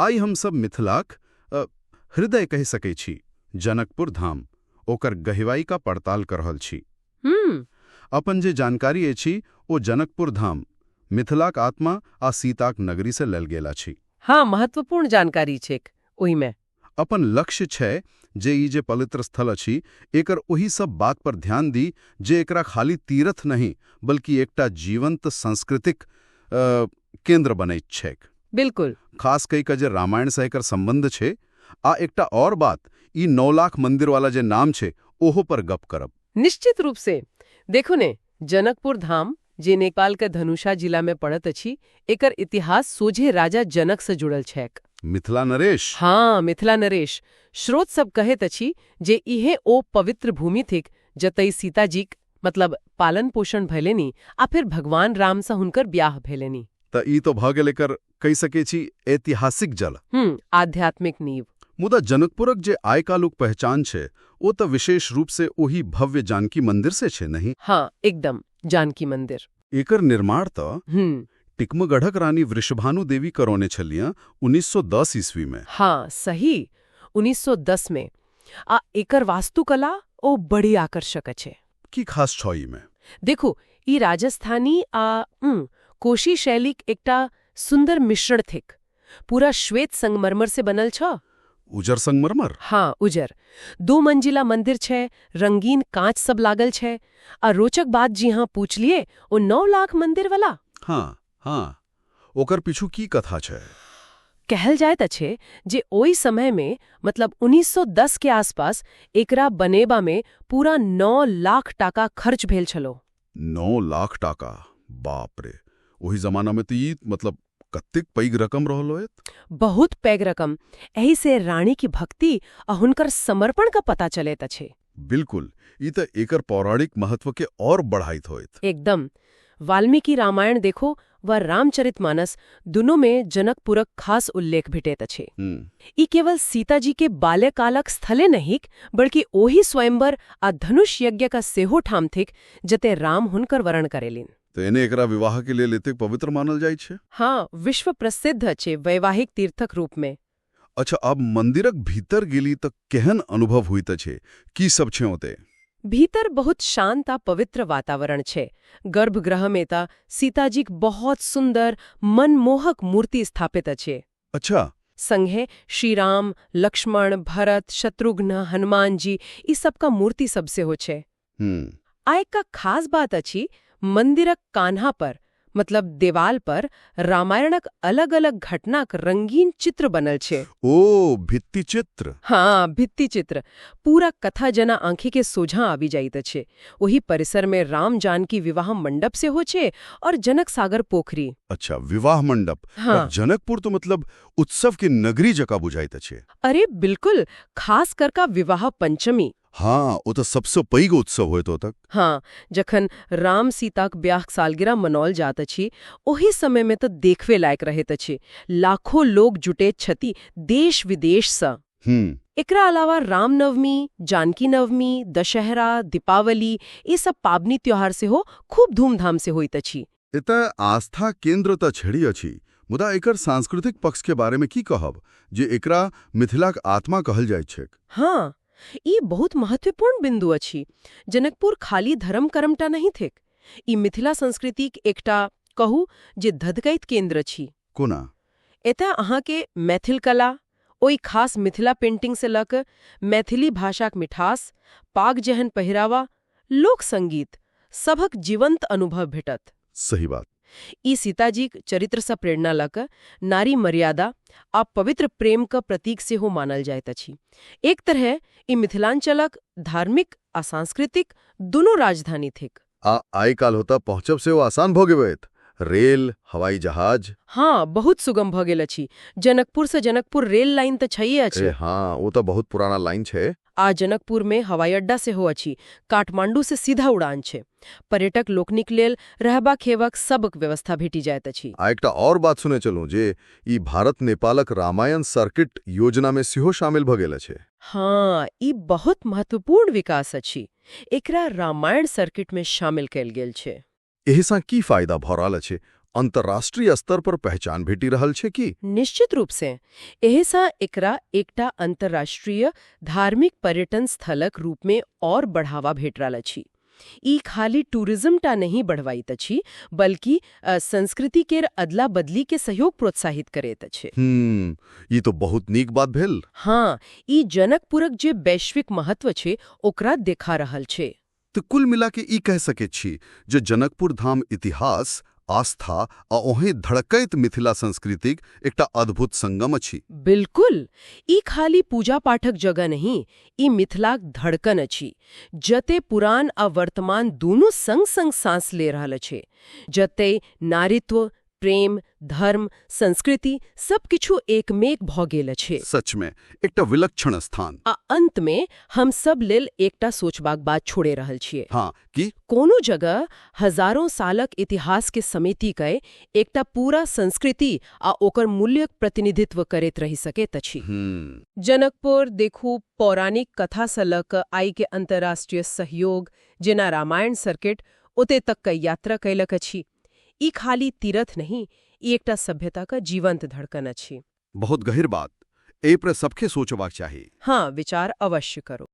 आइ हम सब मिथिलाक हृदय कहि सकै छी, जनकपुर धाम ओकर गहवाई का पड़ताल कर रहल छी। अपन जे जानकारी अछि ओ जनकपुर धाम मिथिलाक आत्मा आ सीताक नगरी से लेल गेल अछि। हाँ, महत्वपूर्ण जानकारी छैक ओहिमे। अपन लक्ष्य छै जे ई जे पवित्र स्थल अछि एकर ओही सब बात पर ध्यान दी जे एकरा खाली तीर्थ नहीं बल्कि एकटा जीवंत सांस्कृतिक केंद्र बनैत छैक। बिल्कुल। खास कई का जे रामायण से एकर संबंध छे आ एकटा और बात ई 9 लाख मंदिर वाला जे नाम छे ओहो पर गप करब। निश्चित रूप से। देखो ने, जनकपुर धाम जे नेपाल के धनुषा जिला में पड़त अछि, एकर इतिहास सोझे राजा जनक से जुड़ल छैक। मिथिला नरेश। हाँ, मिथिला नरेश। स्रोत सब कहैत अछि जे इहे ओ पवित्र भूमि थिक जतई सीताजीक मतलब पालन पोषण भेलेनी आ फिर भगवान राम से हुनकर ब्याह भेलेनी। त ई तो भ गेल एकर कहि सकै छी ऐतिहासिक जल। आध्यात्मिक नींव। मुदा जनकपुरक जे आइ कालुक पहचान छे ओ त विशेष रूप से ओही भव्य जानकी मंदिर से छे नहीं? हाँ, एकदम जानकी मंदिर। एकर निर्माण त टिकमगढ़क रानी वृषभानु देवी करौने छलिया 1910 ईस्वी में। हाँ, सही 1910 में। आ एकर वास्तुकला ओ बड़ी आकर्षक अछि। की खास छ ई में? देखो, ई राजस्थानी आ कोशी शैलीक एकटा सुंदर मिश्रण थिक। पूरा श्वेत संगमरमर से बनल छ। उजर संगमरमर? हाँ, उजर। 2 मंजिला मंदिर छे, रंगीन कांच सब लागल छे। आ रोचक बात जी हाँ पूछ लिए, ओ 9 लाख मंदिर वाला। हाँ, ओकर पीछू की कथा छे? कहल जायत अच्छे जे ओई समय में मतलब 1910 के आसपास एकरा बनेबा में पूरा 9 लाख टाका खर्च भेल छलो। 9 लाख टाका? बाप रे, वही जमाना में तो ई मतलब कत्तिक पैघ रकम रहल होयत? बहुत पैघ रकम। एही से रानी की भक्ति आ हुनकर समर्पण का पता चलेत अच्छे। बिल्कुल, ई त एकर पौराणिक महत्व के और बढ़ाइत होयत। एकदम। वाल्मीकि रामायण देखो व रामचरितमानस दोनों में जनकपुरक खास उल्लेख भेटैत अछि। ई केवल सीताजी के बाल्यकालक स्थले नहीं बल्कि ओही स्वयंवर आ धनुष यज्ञ का सेहो ठाम थिक जते राम हुनकर वर्ण करेलिन। तो एने एकरा विवाह के लिए एतेक पवित्र मानल जाइ छे? हाँ, विश्व प्रसिद्ध अछि वैवाहिक तीर्थक रूप में। अच्छा, अब मंदिरक भीतर गेली त केहन अनुभव होइत छे? की सब छे ओते? भीतर बहुत शांत आ पवित्र वातावरण छे। गर्भगृह में ता सीताजी बहुत सुंदर मनमोहक मूर्ति स्थापित अछि। अच्छा। संगे श्री राम, लक्ष्मण, भरत, शत्रुघ्न, हनुमान जी ई सबका मूर्ति सबसे हो छे। आ एक का खास बात अछि, मंदिरक कान्हा पर मतलब देवाल पर रामायणक अलग अलग घटनाक रंगीन चित्र बनल छे। ओ, भित्ति चित्र। हाँ, भित्ति चित्र। पूरा कथा जना आंखी के सोझा आवी जाइत छे। वही परिसर में राम जानकी विवाह मंडप से हो छे और जनक सागर पोखरी। अच्छा, विवाह मंडप। हाँ। जनकपुर तो मतलब उत्सव की नगरी जका बुझाइत छे। अरे बिल्कुल, खास कर का विवाह पंचमी। हाँ, वो तो सबसे पैघ उत्सव होय तो तक। हाँ, जखन राम सीताक ब्याह सालगिरह मनाओल जात अछि, ओही समय में तो देखवे लायक रहैत अछि। लाखों लोग जुटे छथि देश विदेश सँ। एकरा अलावा रामनवमी, जानकी नवमी, दशहरा, दीपावली ये सब पावनी त्योहार से हो खूब धूमधाम से होइत अछि। एतय आस्था केंद्र त छेड़ी अछि, मुदा एकर सांस्कृतिक पक्ष के बारे में की कहब जे एकरा मिथिलाक आत्मा कहल जाइत छैक? हाँ, ई बहुत महत्वपूर्ण बिंदु अछि। जनकपुर खाली धर्म कर्मटा नहीं थिक, ई मिथिला संस्कृतिक एकटा कहू जे धधकैत केंद्र अछि। कोना? एतय अहाँ के मैथिल कला, ओई खास मिथिला पेंटिंग से लक मैथिली भाषाक मिठास, पाग जेहन पहिरावा, लोक संगीत सबक जीवंत अनुभव भेटत। सही बात। ई सीताजीक चरित्र से प्रेरणा लक नारी मर्यादा आ पवित्र प्रेम का प्रतीक से हो मानल जाइत अछि। एक तरह ई मिथिलांचलक धार्मिक आ सांस्कृतिक दोनों राजधानी थिक। आई काल होता पहुंचब से वो आसान भ गेबैत। रेल, हवाई जहाज। हाँ, बहुत सुगम भ गेल अछि। जनकपुर से जनकपुर रेल लाइन त छैये अछि। हाँ, वो तो बहुत पुराना लाइन छे। आ जनकपुर में हवाई अड्डा से हो अछि। काठमांडू से सीधा उड़ान छे। पर्यटक लोकनिक लेल रहबा खेबाक सबक व्यवस्था भेटी जाइत अछि। आ एकटा और बात सुने चलूं जे ई भारत नेपालक रामायण सर्किट योजना में सेहो शामिल भ गेल अछि। हाँ, ई बहुत महत्वपूर्ण विकास अछि। एकरा रामायण सर्किट में शामिल कैल गेल छे। एहिसँ की फायदा भ रहल अछि अंतर्राष्ट्रीय स्तर पर पहचान भेटी रहल छे की? निश्चित रूप से एहिसा एकरा एकटा अंतर्राष्ट्रीय धार्मिक पर्यटन स्थलक रूप में और बढ़ावा भेट रहल अछि। ई खाली टूरिज्म टा नहीं बढ़वाइत अछि, बल्कि संस्कृति केर अदला बदली के सहयोग प्रोत्साहित करैत अछि। ई तो बहुत नीक बात भेल। हाँ, ई जनकपुरक जे वैश्विक महत्व छै ओकरा देखा रहल छै। तो कुल मिला के ई कह सके छी जे जनकपुर धाम इतिहास, आस्था आ ओहे धड़कैत मिथिला संस्कृतिक एकटा अद्भुत संगम अछि। बिल्कुल, ई खाली पूजा पाठक जगह नहीं, ई मिथिलाक धड़कन अछि, जते पुरान आ वर्तमान दूनू संग संग सांस ले रहल अछि, जते नारीत्व, प्रेम, धर्म, संस्कृति सब किछु एकमेक भ गेल अछि। सच में एकटा विलक्षण स्थान। आ अंत में हम सब लेल एकटा सोचबाक बात छोड़े रहल छियै। हाँ, कि कोनो जगह हजारों सालक इतिहास के समेति कए एकटा पूरा संस्कृति आ ओकर मूल्यक प्रतिनिधित्व करैत रहि सकैत अछि। जनकपुर देखू पौराणिक कथा सँ लऽ कऽ आइ के अंतर्राष्ट्रीय सहयोग जेना रामायण सर्किट ओते तक के यात्रा कयलक अछि। ई खाली तीर्थ नहीं, ई एकटा सभ्यता का जीवंत धड़कन अछि। बहुत गहीर बात। ए पर सबके सोचबाक चाही। हाँ, विचार अवश्य करो।